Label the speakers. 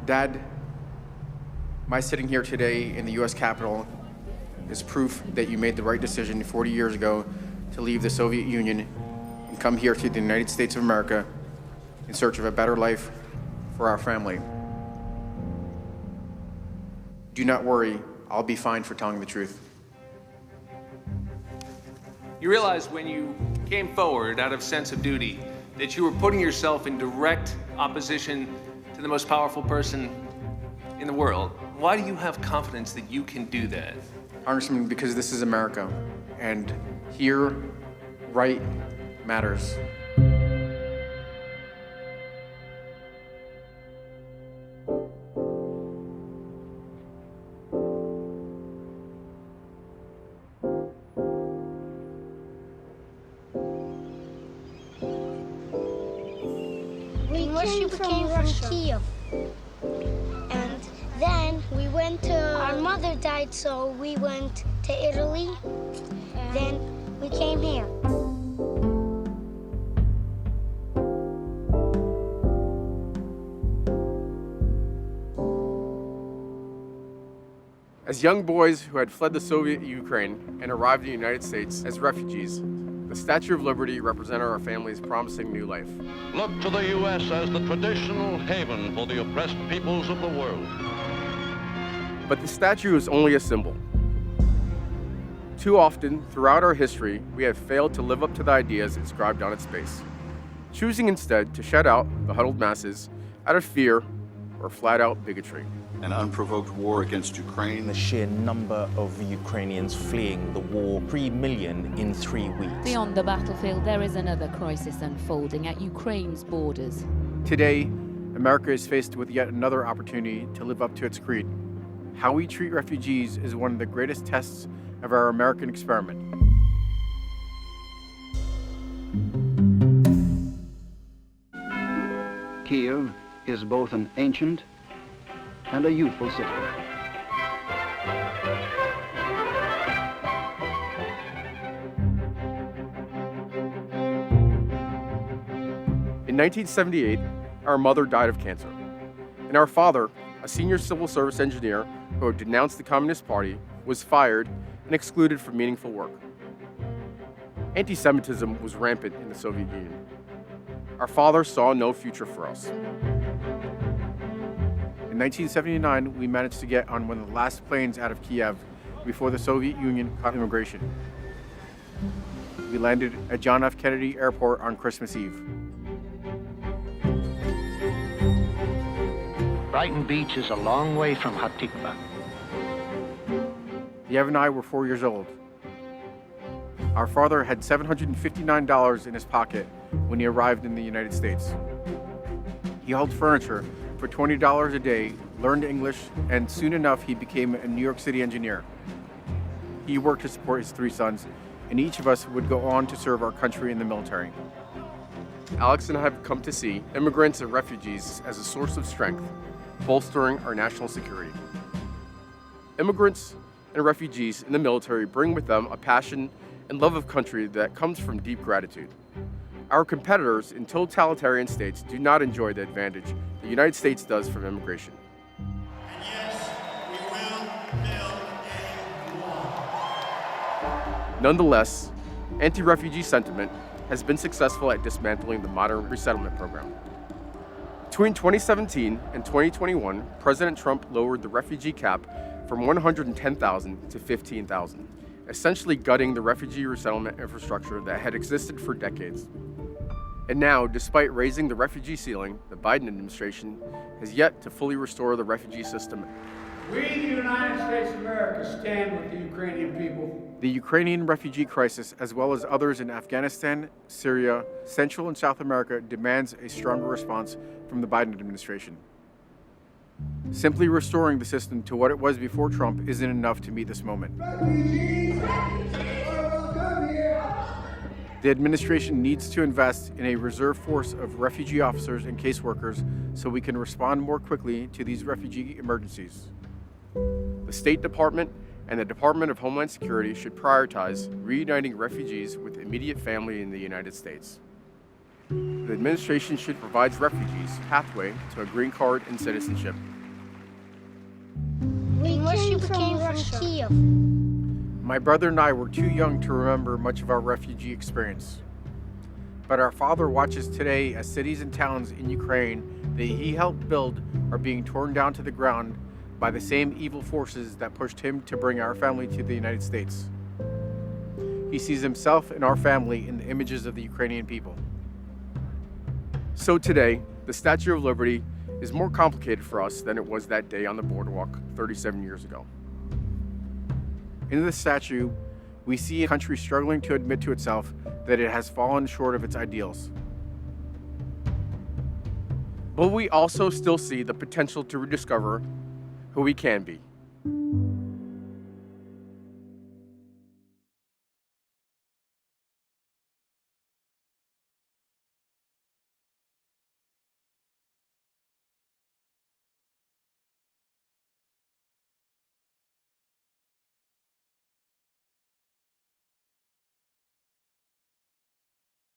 Speaker 1: Dad, my sitting here today in the U.S. Capitol is proof that you made the right decision 40 years ago to leave the Soviet Union and come here to the United States of America in search of a better life for our family. Do not worry, I'll be fine for telling the truth.
Speaker 2: You realized when you came forward out of sense of duty that you were putting yourself in direct opposition to the most powerful person in the world. Why do you have confidence that you can do that?
Speaker 1: Congressman, because this is America, and here, right matters.
Speaker 3: We came from Kiev, and then we went to, our mother died, so we went to Italy, then we came here.
Speaker 4: As young boys who had fled the Soviet Ukraine and arrived in the United States as refugees, the Statue of Liberty represented our family's promising new life.
Speaker 5: Look to the U.S. as the traditional haven for the oppressed peoples of the world.
Speaker 4: But the statue is only a symbol. Too often, throughout our history, we have failed to live up to the ideas inscribed on its base, choosing instead to shut out the huddled masses out of fear or flat-out bigotry.
Speaker 6: An unprovoked war against Ukraine.
Speaker 7: The sheer number of Ukrainians fleeing the war, 3 million in 3 weeks.
Speaker 8: Beyond the battlefield, there is another crisis unfolding at Ukraine's borders.
Speaker 1: Today, America is faced with yet another opportunity to live up to its creed. How we treat refugees is one of the greatest tests of our American experiment.
Speaker 9: Kiev is both an ancient and a youthful city.
Speaker 4: In 1978, our mother died of cancer, and our father, a senior civil service engineer who had denounced the Communist Party, was fired and excluded from meaningful work. Anti-Semitism was rampant in the Soviet Union. Our father saw no future for us. In 1979, we managed to get on one of the last planes out of Kiev before the Soviet Union cut immigration. We landed at John F. Kennedy Airport on Christmas Eve.
Speaker 9: Brighton Beach is a long way from Hatikva.
Speaker 1: Yev and I were 4 years old. Our father had $759 in his pocket when he arrived in the United States. He hauled furniture for $20 a day, learned English, and soon enough he became a New York City engineer. He worked to support his 3 sons, and each of us would go on to serve our country in the military.
Speaker 4: Alex and I have come to see immigrants and refugees as a source of strength, bolstering our national security. Immigrants and refugees in the military bring with them a passion and love of country that comes from deep gratitude. Our competitors in totalitarian states do not enjoy the advantage the United States does from immigration.
Speaker 10: And yes, we will build a wall.
Speaker 4: Nonetheless, anti-refugee sentiment has been successful at dismantling the modern resettlement program. Between 2017 and 2021, President Trump lowered the refugee cap from 110,000 to 15,000, essentially gutting the refugee resettlement infrastructure that had existed for decades. And now, despite raising the refugee ceiling, the Biden administration has yet to fully restore the refugee system.
Speaker 10: We, the United States of America, stand with the Ukrainian people.
Speaker 1: The Ukrainian refugee crisis, as well as others in Afghanistan, Syria, Central and South America, demands a stronger response from the Biden administration. Simply restoring the system to what it was before Trump isn't enough to meet this moment.
Speaker 10: Refugees are welcome here.
Speaker 1: The administration needs to invest in a reserve force of refugee officers and caseworkers so we can respond more quickly to these refugee emergencies. The State Department and the Department of Homeland Security should prioritize reuniting refugees with immediate family in the United States. The administration should provide refugees a pathway to a green card and citizenship.
Speaker 3: people came from Kiev.
Speaker 1: My brother and I were too young to remember much of our refugee experience. But our father watches today as cities and towns in Ukraine that he helped build are being torn down to the ground by the same evil forces that pushed him to bring our family to the United States. He sees himself and our family in the images of the Ukrainian people.
Speaker 4: So today, the Statue of Liberty is more complicated for us than it was that day on the boardwalk 37 years ago.
Speaker 1: In this statue, we see a country struggling to admit to itself that it has fallen short of its ideals.
Speaker 4: But we also still see the potential to rediscover who we can be.